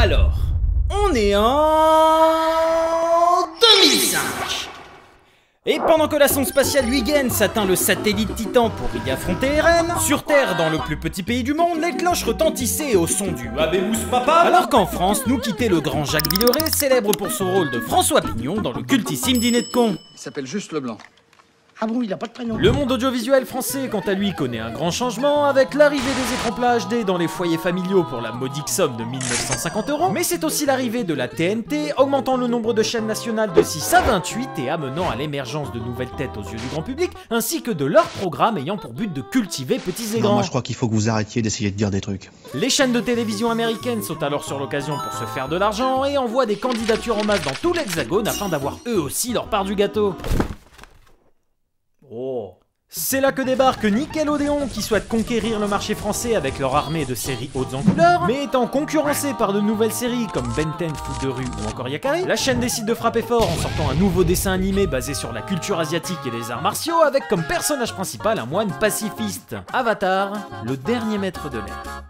Alors, on est en 2005. Et pendant que la sonde spatiale Huygens atteint le satellite Titan pour y affronter Eren, sur Terre, dans le plus petit pays du monde, les cloches retentissaient au son du Habemus Papa, alors qu'en France, nous quittait le grand Jacques Villeray, célèbre pour son rôle de François Pignon dans le cultissime Dîner de cons. Il s'appelle juste Leblanc. Ah bon, il a pas de prénom. Le monde audiovisuel français, quant à lui, connaît un grand changement avec l'arrivée des écrans plats HD dans les foyers familiaux pour la modique somme de 1950 €, mais c'est aussi l'arrivée de la TNT, augmentant le nombre de chaînes nationales de 6 à 28 et amenant à l'émergence de nouvelles têtes aux yeux du grand public, ainsi que de leurs programmes ayant pour but de cultiver petits et grands. Non, moi je crois qu'il faut que vous arrêtiez d'essayer de dire des trucs. Les chaînes de télévision américaines sautent alors sur l'occasion pour se faire de l'argent et envoient des candidatures en masse dans tout l'hexagone afin d'avoir eux aussi leur part du gâteau. Oh. C'est là que débarque Nickelodeon qui souhaite conquérir le marché français avec leur armée de séries hautes en couleurs, mais étant concurrencée par de nouvelles séries comme Ben 10, Foot de rue ou encore Yakari, la chaîne décide de frapper fort en sortant un nouveau dessin animé basé sur la culture asiatique et les arts martiaux avec comme personnage principal un moine pacifiste, Avatar, le dernier maître de l'air.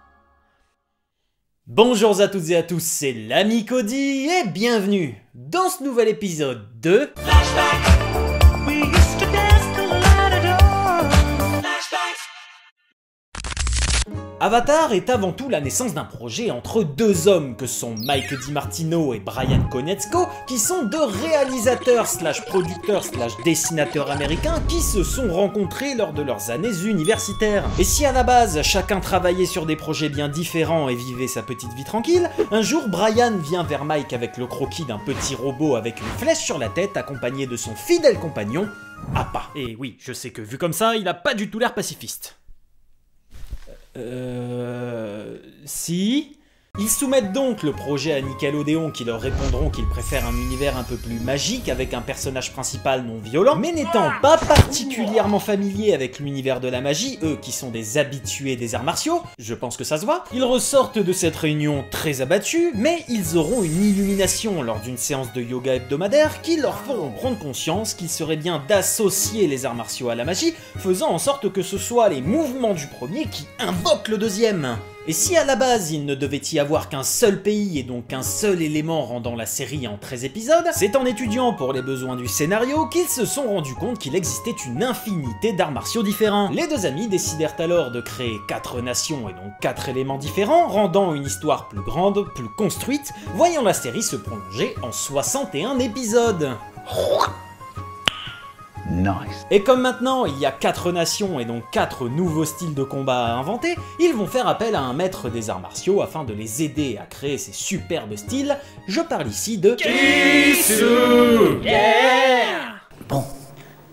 Bonjour à toutes et à tous, c'est l'ami Cody et bienvenue dans ce nouvel épisode de Flashback. Avatar est avant tout la naissance d'un projet entre deux hommes que sont Mike DiMartino et Brian Konietzko, qui sont deux réalisateurs slash producteurs slash dessinateurs américains qui se sont rencontrés lors de leurs années universitaires. Et si à la base chacun travaillait sur des projets bien différents et vivait sa petite vie tranquille, un jour Brian vient vers Mike avec le croquis d'un petit robot avec une flèche sur la tête accompagné de son fidèle compagnon, Appa. Et oui, je sais que vu comme ça, il a pas du tout l'air pacifiste. Si. Ils soumettent donc le projet à Nickelodeon qui leur répondront qu'ils préfèrent un univers un peu plus magique avec un personnage principal non violent, mais n'étant pas particulièrement familiers avec l'univers de la magie, eux qui sont des habitués des arts martiaux, je pense que ça se voit, ils ressortent de cette réunion très abattus, mais ils auront une illumination lors d'une séance de yoga hebdomadaire qui leur feront prendre conscience qu'il serait bien d'associer les arts martiaux à la magie, faisant en sorte que ce soit les mouvements du premier qui invoquent le deuxième. Et si à la base il ne devait y avoir qu'un seul pays et donc qu'un seul élément rendant la série en 13 épisodes, c'est en étudiant pour les besoins du scénario qu'ils se sont rendus compte qu'il existait une infinité d'arts martiaux différents. Les deux amis décidèrent alors de créer 4 nations et donc 4 éléments différents, rendant une histoire plus grande, plus construite, voyant la série se prolonger en 61 épisodes. Nice. Et comme maintenant il y a 4 nations et donc 4 nouveaux styles de combat à inventer, ils vont faire appel à un maître des arts martiaux afin de les aider à créer ces superbes styles. Je parle ici de Kisu. Yeah. Bon,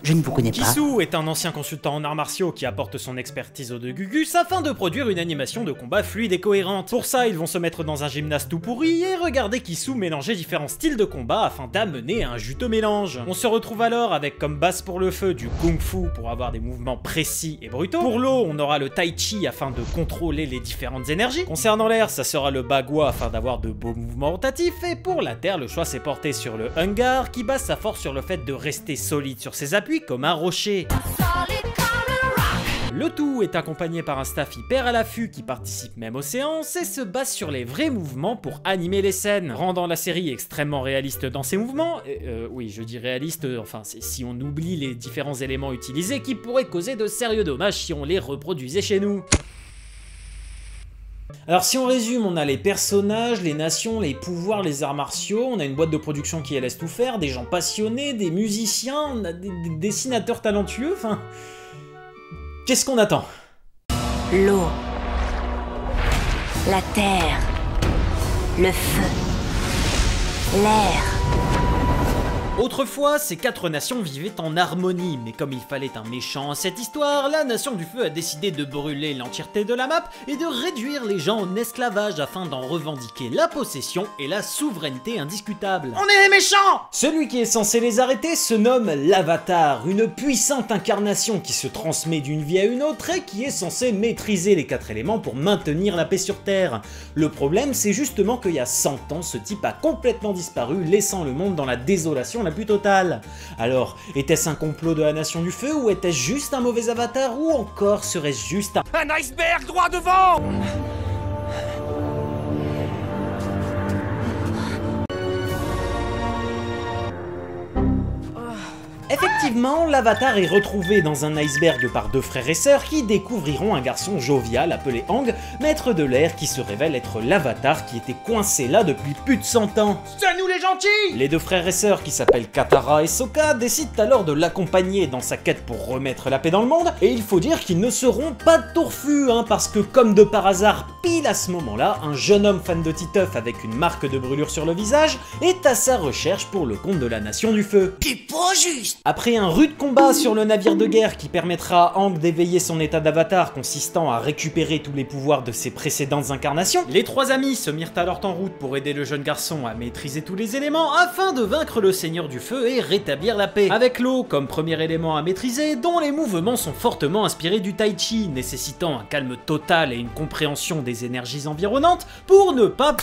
je ne vous connais pas. Kisu est un ancien consultant en arts martiaux qui apporte son expertise aux deux Gugus afin de produire une animation de combat fluide et cohérente. Pour ça, ils vont se mettre dans un gymnase tout pourri et regarder Kisu mélanger différents styles de combat afin d'amener un juteux mélange. On se retrouve alors avec comme base pour le feu du Kung Fu pour avoir des mouvements précis et brutaux. Pour l'eau, on aura le Tai Chi afin de contrôler les différentes énergies. Concernant l'air, ça sera le Bagua afin d'avoir de beaux mouvements rotatifs. Et pour la terre, le choix s'est porté sur le Hungar qui base sa force sur le fait de rester solide sur ses appuis comme un rocher. Le tout est accompagné par un staff hyper à l'affût qui participe même aux séances et se base sur les vrais mouvements pour animer les scènes, rendant la série extrêmement réaliste dans ses mouvements. Oui, je dis réaliste, enfin c'est si on oublie les différents éléments utilisés qui pourraient causer de sérieux dommages si on les reproduisait chez nous. Alors si on résume, on a les personnages, les nations, les pouvoirs, les arts martiaux, on a une boîte de production qui laisse tout faire, des gens passionnés, des musiciens, on a des dessinateurs talentueux, enfin... Qu'est-ce qu'on attend? L'eau, la terre, le feu, l'air. Autrefois, ces 4 nations vivaient en harmonie, mais comme il fallait un méchant à cette histoire, la nation du feu a décidé de brûler l'entièreté de la map et de réduire les gens en esclavage afin d'en revendiquer la possession et la souveraineté indiscutable. On est les méchants! Celui qui est censé les arrêter se nomme l'Avatar, une puissante incarnation qui se transmet d'une vie à une autre et qui est censée maîtriser les 4 éléments pour maintenir la paix sur Terre. Le problème, c'est justement qu'il y a 100 ans, ce type a complètement disparu, laissant le monde dans la désolation la plus totale. Alors, était-ce un complot de la Nation du Feu ou était-ce juste un mauvais avatar ou encore serait-ce juste un iceberg droit devant? Effectivement, l'avatar est retrouvé dans un iceberg par deux frères et sœurs qui découvriront un garçon jovial appelé Aang, maître de l'air, qui se révèle être l'avatar qui était coincé là depuis plus de 100 ans. C'est nous les gentils! Les deux frères et sœurs qui s'appellent Katara et Sokka décident alors de l'accompagner dans sa quête pour remettre la paix dans le monde, et il faut dire qu'ils ne seront pas tourbus, parce que comme de par hasard, pile à ce moment-là, un jeune homme fan de Titeuf avec une marque de brûlure sur le visage est à sa recherche pour le compte de la Nation du Feu. C'est pas juste! Après un rude combat sur le navire de guerre qui permettra à Aang d'éveiller son état d'avatar consistant à récupérer tous les pouvoirs de ses précédentes incarnations, les trois amis se mirent alors en route pour aider le jeune garçon à maîtriser tous les éléments afin de vaincre le Seigneur du Feu et rétablir la paix. Avec l'eau comme premier élément à maîtriser, dont les mouvements sont fortement inspirés du Tai Chi, nécessitant un calme total et une compréhension des énergies environnantes pour ne pas...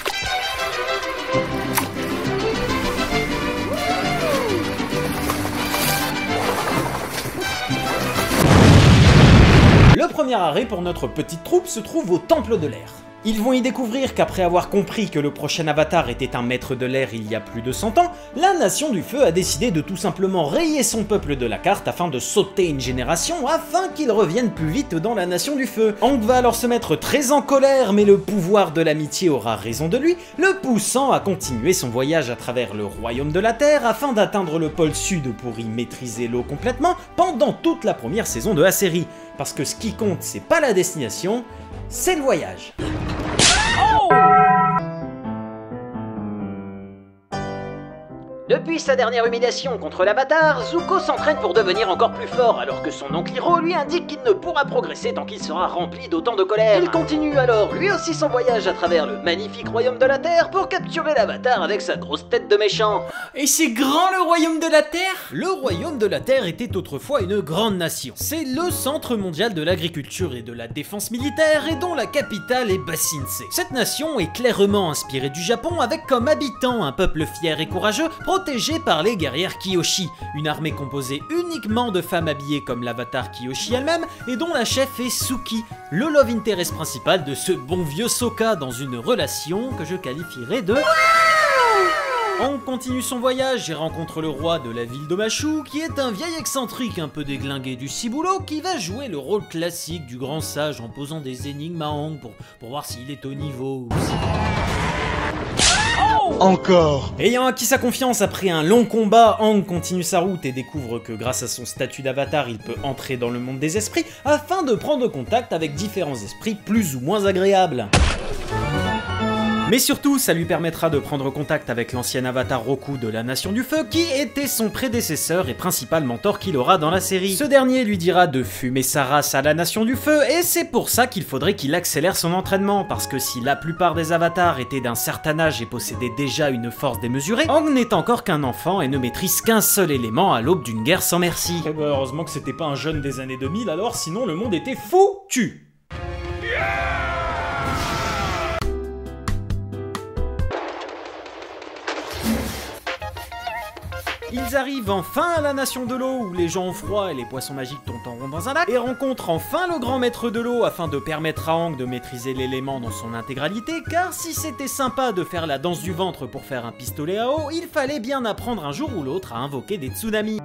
Le premier arrêt pour notre petite troupe se trouve au Temple de l'Air. Ils vont y découvrir qu'après avoir compris que le prochain avatar était un maître de l'air il y a plus de 100 ans, la Nation du Feu a décidé de tout simplement rayer son peuple de la carte afin de sauter une génération afin qu'il revienne plus vite dans la Nation du Feu. Aang va alors se mettre très en colère, mais le pouvoir de l'amitié aura raison de lui, le poussant à continuer son voyage à travers le royaume de la Terre afin d'atteindre le pôle sud pour y maîtriser l'eau complètement pendant toute la première saison de la série. Parce que ce qui compte, c'est pas la destination, c'est le voyage. Depuis sa dernière humiliation contre l'avatar, Zuko s'entraîne pour devenir encore plus fort, alors que son oncle Hiro lui indique qu'il ne pourra progresser tant qu'il sera rempli d'autant de colère. Il continue alors lui aussi son voyage à travers le magnifique royaume de la Terre pour capturer l'avatar avec sa grosse tête de méchant. Et c'est grand le royaume de la Terre? Le royaume de la Terre était autrefois une grande nation. C'est le centre mondial de l'agriculture et de la défense militaire et dont la capitale est Basingse. Cette nation est clairement inspirée du Japon avec comme habitant un peuple fier et courageux protégé par les guerrières Kyoshi, une armée composée uniquement de femmes habillées comme l'avatar Kyoshi elle-même et dont la chef est Suki, le love interest principal de ce bon vieux Sokka dans une relation que je qualifierais de... Aang continue son voyage et rencontre le roi de la ville d'Omashu, qui est un vieil excentrique un peu déglingué du ciboulot qui va jouer le rôle classique du grand sage en posant des énigmes à Aang pour voir s'il est au niveau. Encore. Ayant acquis sa confiance après un long combat, Aang continue sa route et découvre que grâce à son statut d'avatar, il peut entrer dans le monde des esprits afin de prendre contact avec différents esprits plus ou moins agréables. Mais surtout, ça lui permettra de prendre contact avec l'ancien avatar Roku de la Nation du Feu, qui était son prédécesseur et principal mentor qu'il aura dans la série. Ce dernier lui dira de fumer sa race à la Nation du Feu, et c'est pour ça qu'il faudrait qu'il accélère son entraînement, parce que si la plupart des avatars étaient d'un certain âge et possédaient déjà une force démesurée, Aang n'est encore qu'un enfant et ne maîtrise qu'un seul élément à l'aube d'une guerre sans merci. Et bah heureusement que c'était pas un jeune des années 2000 alors, sinon le monde était foutu. Ils arrivent enfin à la Nation de l'eau, où les gens ont froid et les poissons magiques tombent en rond dans un lac, et rencontrent enfin le grand maître de l'eau afin de permettre à Aang de maîtriser l'élément dans son intégralité, car si c'était sympa de faire la danse du ventre pour faire un pistolet à eau, il fallait bien apprendre un jour ou l'autre à invoquer des tsunamis.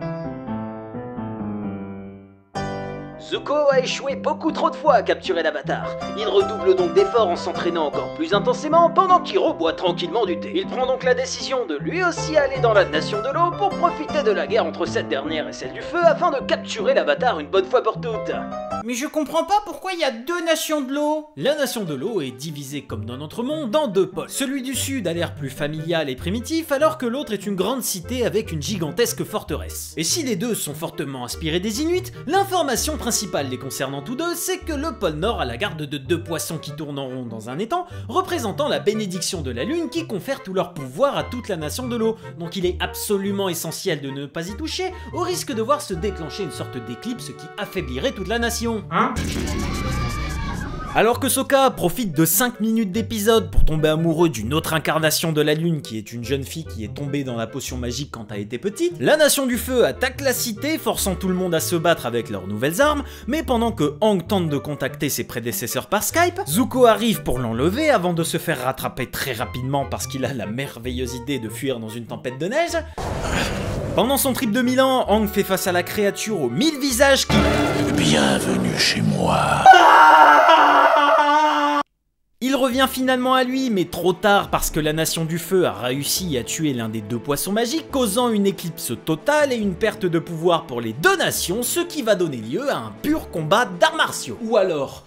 Zuko a échoué beaucoup trop de fois à capturer l'avatar. Il redouble donc d'efforts en s'entraînant encore plus intensément pendant qu'Hiro boit tranquillement du thé. Il prend donc la décision de lui aussi aller dans la Nation de l'eau pour profiter de la guerre entre cette dernière et celle du feu afin de capturer l'avatar une bonne fois pour toutes. Mais je comprends pas pourquoi il y a deux nations de l'eau. La Nation de l'eau est divisée comme dans notre monde en deux pôles. Celui du sud a l'air plus familial et primitif alors que l'autre est une grande cité avec une gigantesque forteresse. Et si les deux sont fortement inspirés des Inuits, l'information principale les concernant tous deux, c'est que le pôle Nord a la garde de deux poissons qui tournent en rond dans un étang, représentant la bénédiction de la lune qui confère tout leur pouvoir à toute la Nation de l'eau. Donc il est absolument essentiel de ne pas y toucher, au risque de voir se déclencher une sorte d'éclipse qui affaiblirait toute la nation. Hein ? Alors que Sokka profite de 5 minutes d'épisode pour tomber amoureux d'une autre incarnation de la lune qui est une jeune fille qui est tombée dans la potion magique quand elle était petite, la Nation du Feu attaque la cité, forçant tout le monde à se battre avec leurs nouvelles armes, mais pendant que Aang tente de contacter ses prédécesseurs par Skype, Zuko arrive pour l'enlever avant de se faire rattraper très rapidement parce qu'il a la merveilleuse idée de fuir dans une tempête de neige. Pendant son trip de Milan, Aang fait face à la créature aux 1000 visages qui... Bienvenue chez moi. Il revient finalement à lui, mais trop tard parce que la Nation du Feu a réussi à tuer l'un des 2 poissons magiques, causant une éclipse totale et une perte de pouvoir pour les 2 nations, ce qui va donner lieu à un pur combat d'arts martiaux. Ou alors...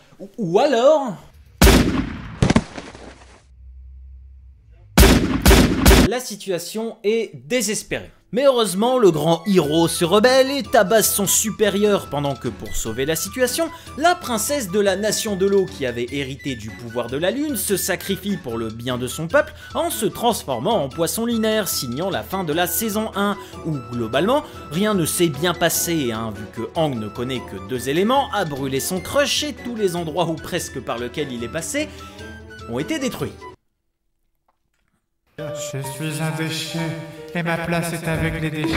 La situation est désespérée. Mais heureusement, le grand Hiro se rebelle et tabasse son supérieur pendant que, pour sauver la situation, la princesse de la Nation de l'eau qui avait hérité du pouvoir de la lune se sacrifie pour le bien de son peuple en se transformant en poisson lunaire, signant la fin de la saison 1, où globalement, rien ne s'est bien passé, vu que Aang ne connaît que 2 éléments, a brûlé son crush et tous les endroits ou presque par lesquels il est passé ont été détruits. Je suis un déchet, et ma place est avec les déchets.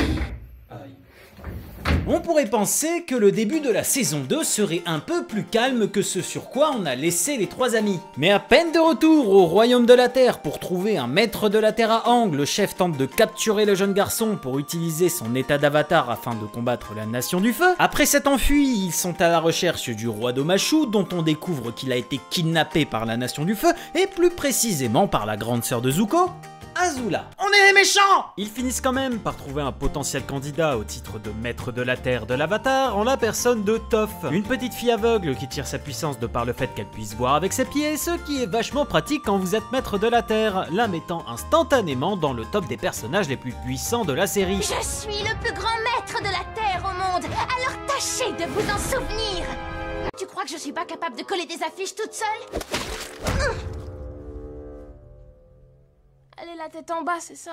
On pourrait penser que le début de la saison 2 serait un peu plus calme que ce sur quoi on a laissé les 3 amis. Mais à peine de retour au royaume de la Terre pour trouver un maître de la Terre à Aang, le chef tente de capturer le jeune garçon pour utiliser son état d'avatar afin de combattre la Nation du Feu. Après s'être enfui, ils sont à la recherche du roi Domashu, dont on découvre qu'il a été kidnappé par la Nation du Feu, et plus précisément par la grande sœur de Zuko, Azula. On est les méchants! Ils finissent quand même par trouver un potentiel candidat au titre de maître de la Terre de l'Avatar en la personne de Toph, une petite fille aveugle qui tire sa puissance de par le fait qu'elle puisse voir avec ses pieds, ce qui est vachement pratique quand vous êtes maître de la Terre, la mettant instantanément dans le top des personnages les plus puissants de la série. Je suis le plus grand maître de la Terre au monde, alors tâchez de vous en souvenir. Tu crois que je suis pas capable de coller des affiches toute seule? Elle est la tête en bas, c'est ça?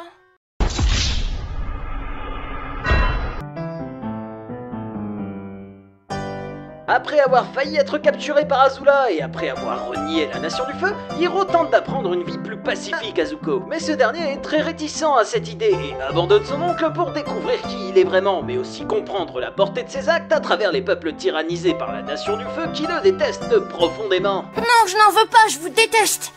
Après avoir failli être capturé par Azula et après avoir renié la Nation du Feu, Hiro tente d'apprendre une vie plus pacifique à Zuko. Mais ce dernier est très réticent à cette idée et abandonne son oncle pour découvrir qui il est vraiment, mais aussi comprendre la portée de ses actes à travers les peuples tyrannisés par la Nation du Feu qui le détestent profondément. Non, je n'en veux pas, je vous déteste.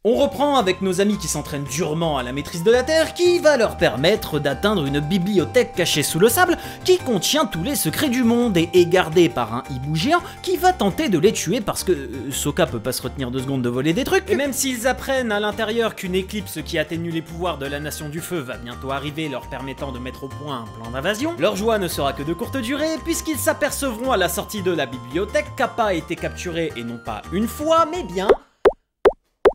On reprend avec nos amis qui s'entraînent durement à la maîtrise de la Terre, qui va leur permettre d'atteindre une bibliothèque cachée sous le sable qui contient tous les secrets du monde et est gardée par un hibou géant qui va tenter de les tuer parce que Sokka peut pas se retenir 2 secondes de voler des trucs. Et même s'ils apprennent à l'intérieur qu'une éclipse qui atténue les pouvoirs de la Nation du Feu va bientôt arriver, leur permettant de mettre au point un plan d'invasion, leur joie ne sera que de courte durée puisqu'ils s'apercevront à la sortie de la bibliothèque qu'Appa a été capturé et non pas une fois mais bien...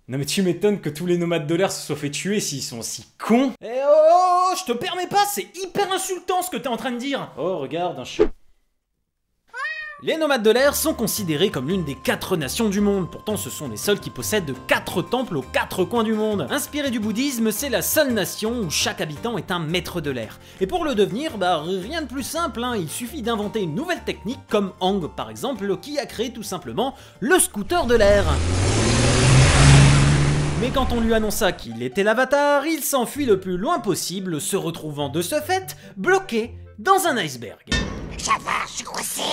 Non mais tu m'étonnes que tous les nomades de l'air se soient fait tuer s'ils sont aussi cons. Eh oh, je te permets pas, c'est hyper insultant ce que t'es en train de dire. Oh regarde un chat. Les nomades de l'air sont considérés comme l'une des 4 nations du monde, pourtant ce sont les seuls qui possèdent 4 temples aux 4 coins du monde. Inspiré du bouddhisme, c'est la seule nation où chaque habitant est un maître de l'air. Et pour le devenir, rien de plus simple, il suffit d'inventer une nouvelle technique, comme Aang par exemple, qui a créé tout simplement le scooter de l'air. Mais quand on lui annonça qu'il était l'avatar, il s'enfuit le plus loin possible, se retrouvant de ce fait bloqué dans un iceberg. Ça va, je suis coincé.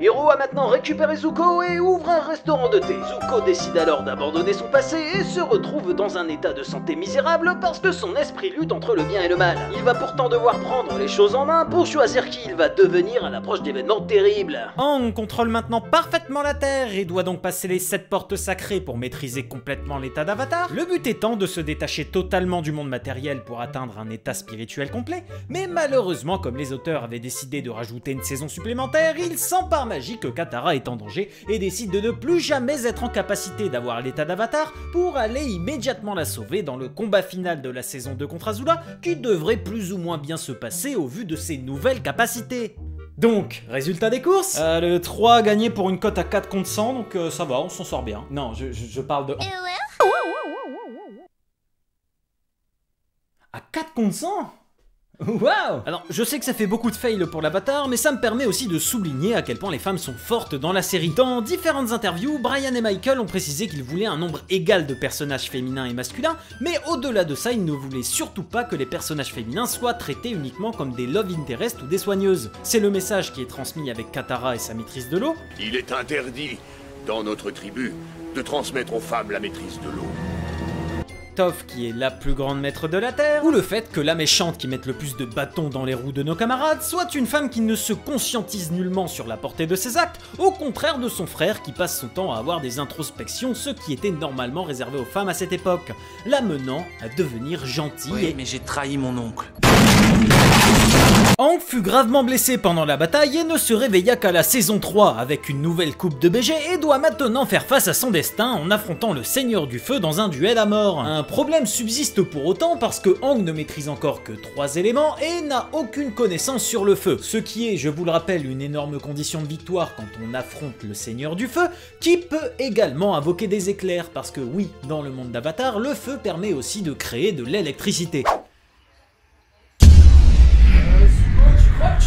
Hiro a maintenant récupéré Zuko et ouvre un restaurant de thé. Zuko décide alors d'abandonner son passé et se retrouve dans un état de santé misérable parce que son esprit lutte entre le bien et le mal. Il va pourtant devoir prendre les choses en main pour choisir qui il va devenir à l'approche d'événements terribles. Aang contrôle maintenant parfaitement la Terre et doit donc passer les 7 portes sacrées pour maîtriser complètement l'état d'avatar. Le but étant de se détacher totalement du monde matériel pour atteindre un état spirituel complet, mais malheureusement comme les auteurs avaient décidé de rajouter une saison supplémentaire, il s'empare magie que Katara est en danger et décide de ne plus jamais être en capacité d'avoir l'état d'avatar pour aller immédiatement la sauver dans le combat final de la saison 2 contre Azula qui devrait plus ou moins bien se passer au vu de ses nouvelles capacités. Donc, résultat des courses, le 3 gagné pour une cote à 4 contre 100, donc ça va, on s'en sort bien. Non, je parle de... À 4 contre 1 ? Waouh! Alors, je sais que ça fait beaucoup de fails pour l'avatar, mais ça me permet aussi de souligner à quel point les femmes sont fortes dans la série. Dans différentes interviews, Brian et Michael ont précisé qu'ils voulaient un nombre égal de personnages féminins et masculins, mais au-delà de ça, ils ne voulaient surtout pas que les personnages féminins soient traités uniquement comme des love interest ou des soigneuses. C'est le message qui est transmis avec Katara et sa maîtrise de l'eau. Il est interdit, dans notre tribu, de transmettre aux femmes la maîtrise de l'eau. Toph qui est la plus grande maître de la Terre, ou le fait que la méchante qui mette le plus de bâtons dans les roues de nos camarades soit une femme qui ne se conscientise nullement sur la portée de ses actes, au contraire de son frère qui passe son temps à avoir des introspections, ce qui était normalement réservé aux femmes à cette époque, l'amenant à devenir gentil. Oui, mais j'ai trahi mon oncle. Aang fut gravement blessé pendant la bataille et ne se réveilla qu'à la saison 3 avec une nouvelle coupe de BG et doit maintenant faire face à son destin en affrontant le Seigneur du Feu dans un duel à mort. Un problème subsiste pour autant parce que Aang ne maîtrise encore que 3 éléments et n'a aucune connaissance sur le feu, ce qui est, je vous le rappelle, une énorme condition de victoire quand on affronte le Seigneur du Feu, qui peut également invoquer des éclairs parce que oui, dans le monde d'Avatar, le feu permet aussi de créer de l'électricité.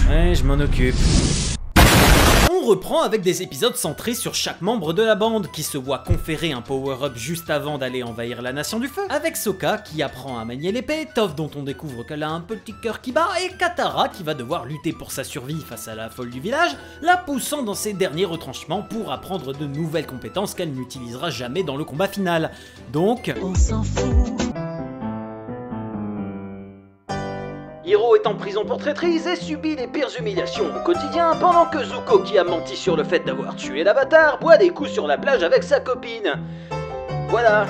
Ouais, je m'en occupe. On reprend avec des épisodes centrés sur chaque membre de la bande qui se voit conférer un power-up juste avant d'aller envahir la Nation du Feu, avec Sokka qui apprend à manier l'épée, Toph dont on découvre qu'elle a un petit cœur qui bat, et Katara qui va devoir lutter pour sa survie face à la folle du village, la poussant dans ses derniers retranchements pour apprendre de nouvelles compétences qu'elle n'utilisera jamais dans le combat final. Donc... on s'en fout. Hiro est en prison pour traîtrise et subit les pires humiliations au quotidien, pendant que Zuko, qui a menti sur le fait d'avoir tué l'Avatar, boit des coups sur la plage avec sa copine. Voilà.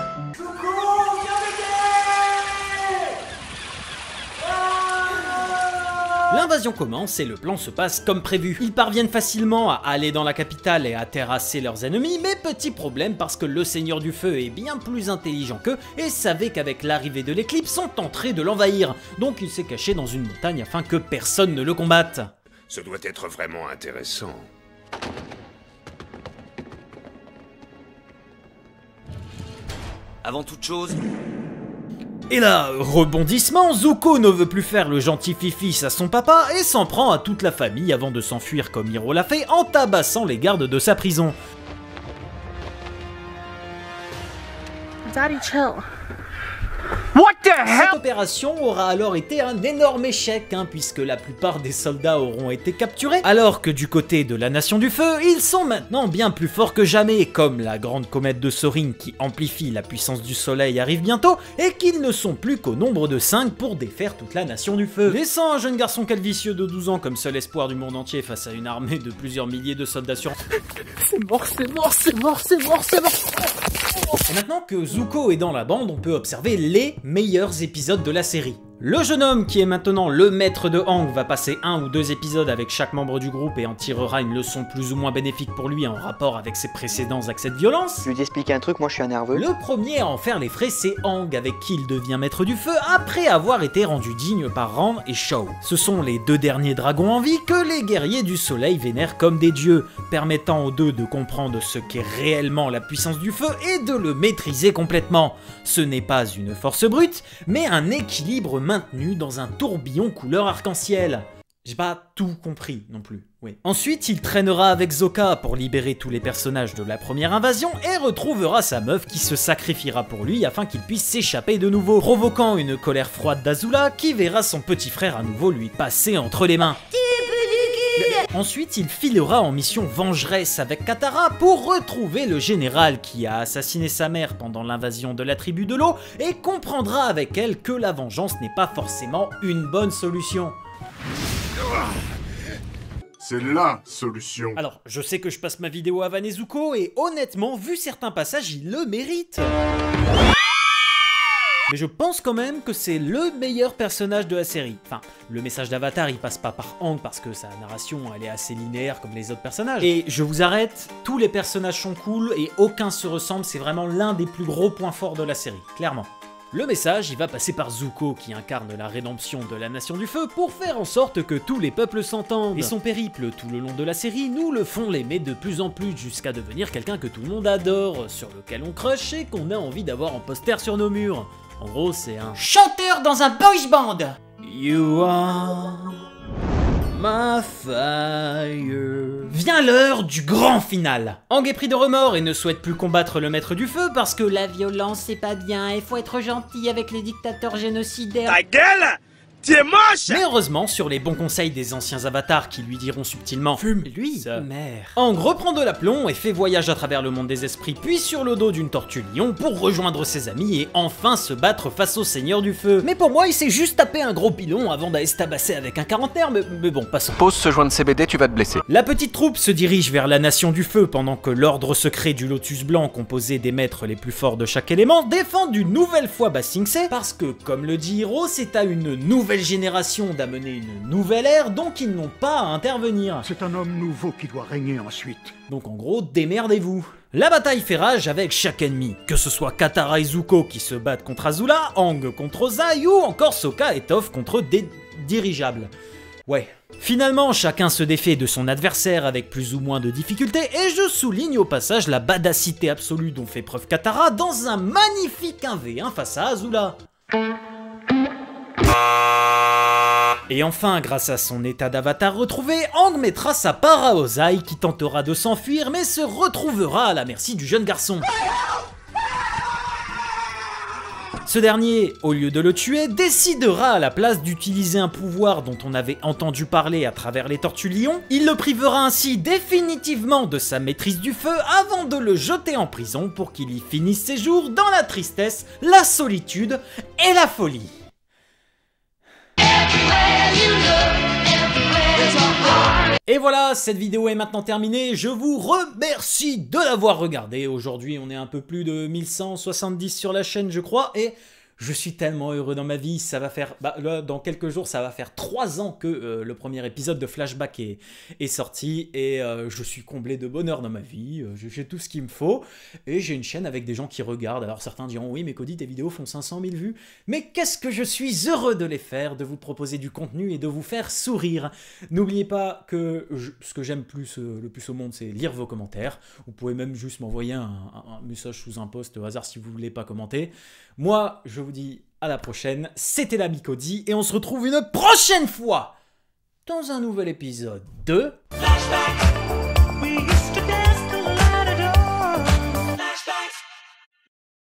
L'invasion commence et le plan se passe comme prévu. Ils parviennent facilement à aller dans la capitale et à terrasser leurs ennemis, mais petit problème parce que le Seigneur du Feu est bien plus intelligent qu'eux et savait qu'avec l'arrivée de l'éclipse, on tenterait de l'envahir. Donc il s'est caché dans une montagne afin que personne ne le combatte. Ce doit être vraiment intéressant. Avant toute chose... Et là, rebondissement, Zuko ne veut plus faire le gentil fils à son papa et s'en prend à toute la famille avant de s'enfuir comme Hiro l'a fait en tabassant les gardes de sa prison. Daddy, chill. What the hell? Cette opération aura alors été un énorme échec, puisque la plupart des soldats auront été capturés, alors que du côté de la Nation du Feu, ils sont maintenant bien plus forts que jamais, comme la grande comète de Sorin qui amplifie la puissance du soleil arrive bientôt, et qu'ils ne sont plus qu'au nombre de 5 pour défaire toute la Nation du Feu. Laissant un jeune garçon calvicieux de 12 ans comme seul espoir du monde entier face à une armée de plusieurs milliers de soldats sur... C'est mort, c'est mort, c'est mort, c'est mort, c'est mort. Et maintenant que Zuko est dans la bande, on peut observer les meilleurs épisodes de la série. Le jeune homme qui est maintenant le maître de Aang va passer 1 ou 2 épisodes avec chaque membre du groupe et en tirera une leçon plus ou moins bénéfique pour lui en rapport avec ses précédents accès de violence. Je vais t'expliquer un truc, moi je suis un nerveux. Le premier à en faire les frais, c'est Aang, avec qui il devient maître du feu après avoir été rendu digne par Ran et Shao. Ce sont les 2 derniers dragons en vie que les guerriers du soleil vénèrent comme des dieux, permettant aux 2 de comprendre ce qu'est réellement la puissance du feu et de le maîtriser complètement. Ce n'est pas une force brute, mais un équilibre maintenu dans un tourbillon couleur arc-en-ciel. J'ai pas tout compris non plus, oui. Ensuite, il traînera avec Sokka pour libérer tous les personnages de la première invasion et retrouvera sa meuf qui se sacrifiera pour lui afin qu'il puisse s'échapper de nouveau, provoquant une colère froide d'Azula qui verra son petit frère à nouveau lui passer entre les mains. Ensuite, il filera en mission vengeresse avec Katara pour retrouver le général qui a assassiné sa mère pendant l'invasion de la tribu de l'eau et comprendra avec elle que la vengeance n'est pas forcément une bonne solution. C'est la solution. Alors, je sais que je passe ma vidéo à Van et Zuko et honnêtement, vu certains passages, il le mérite. Mais je pense quand même que c'est le meilleur personnage de la série. Enfin, le message d'Avatar, il passe pas par Aang parce que sa narration, elle est assez linéaire comme les autres personnages. Et je vous arrête, tous les personnages sont cool et aucun se ressemble, c'est vraiment l'un des plus gros points forts de la série, clairement. Le message, il va passer par Zuko qui incarne la rédemption de la Nation du Feu pour faire en sorte que tous les peuples s'entendent. Et son périple tout le long de la série nous le font l'aimer de plus en plus jusqu'à devenir quelqu'un que tout le monde adore, sur lequel on crush et qu'on a envie d'avoir en poster sur nos murs. En gros, c'est un chanteur dans un boys band. You are my fire. Vient l'heure du grand final. Aang est pris de remords et ne souhaite plus combattre le maître du feu parce que la violence c'est pas bien, il faut être gentil avec les dictateurs génocidaires. Ta gueule! T'es moche! Mais heureusement, sur les bons conseils des anciens avatars qui lui diront subtilement fume, lui, sa mère. Aang reprend de l'aplomb et fait voyage à travers le monde des esprits, puis sur le dos d'une tortue lion pour rejoindre ses amis et enfin se battre face au Seigneur du Feu. Mais pour moi, il s'est juste tapé un gros pilon avant d'aller se tabasser avec un quarantenaire, mais bon, passons. Pose ce joint de CBD, tu vas te blesser. La petite troupe se dirige vers la Nation du Feu pendant que l'ordre secret du Lotus Blanc, composé des maîtres les plus forts de chaque élément, défend d'une nouvelle fois Ba Sing Se, parce que, comme le dit Hiro, c'est à une nouvelle génération d'amener une nouvelle ère, donc ils n'ont pas à intervenir. C'est un homme nouveau qui doit régner ensuite. Donc en gros, démerdez-vous. La bataille fait rage avec chaque ennemi, que ce soit Katara et Zuko qui se battent contre Azula, Aang contre Ozai ou encore Sokka et Toph contre des dirigeables. Ouais. Finalement, chacun se défait de son adversaire avec plus ou moins de difficultés, et je souligne au passage la badacité absolue dont fait preuve Katara dans un magnifique 1v1 face à Azula. Et enfin, grâce à son état d'avatar retrouvé, Aang mettra sa part à Ozai qui tentera de s'enfuir mais se retrouvera à la merci du jeune garçon. Ce dernier, au lieu de le tuer, décidera à la place d'utiliser un pouvoir dont on avait entendu parler à travers les Tortues Lions. Il le privera ainsi définitivement de sa maîtrise du feu avant de le jeter en prison pour qu'il y finisse ses jours dans la tristesse, la solitude et la folie. Et voilà, cette vidéo est maintenant terminée, je vous remercie de l'avoir regardée. Aujourd'hui, on est un peu plus de 1170 sur la chaîne, je crois, et je suis tellement heureux dans ma vie, ça va faire, là, dans quelques jours, ça va faire 3 ans que le premier épisode de Flashback est sorti, et je suis comblé de bonheur dans ma vie, j'ai tout ce qu'il me faut, et j'ai une chaîne avec des gens qui regardent. Alors certains diront, oui mais Cody, tes vidéos font 500 000 vues, mais qu'est-ce que je suis heureux de les faire, de vous proposer du contenu et de vous faire sourire. N'oubliez pas que ce que j'aime le plus au monde, c'est lire vos commentaires. Vous pouvez même juste m'envoyer un message sous un post au hasard si vous voulez pas commenter. Moi, je vous dis à la prochaine, c'était l'ami Cody, et on se retrouve une prochaine fois dans un nouvel épisode de Flashback.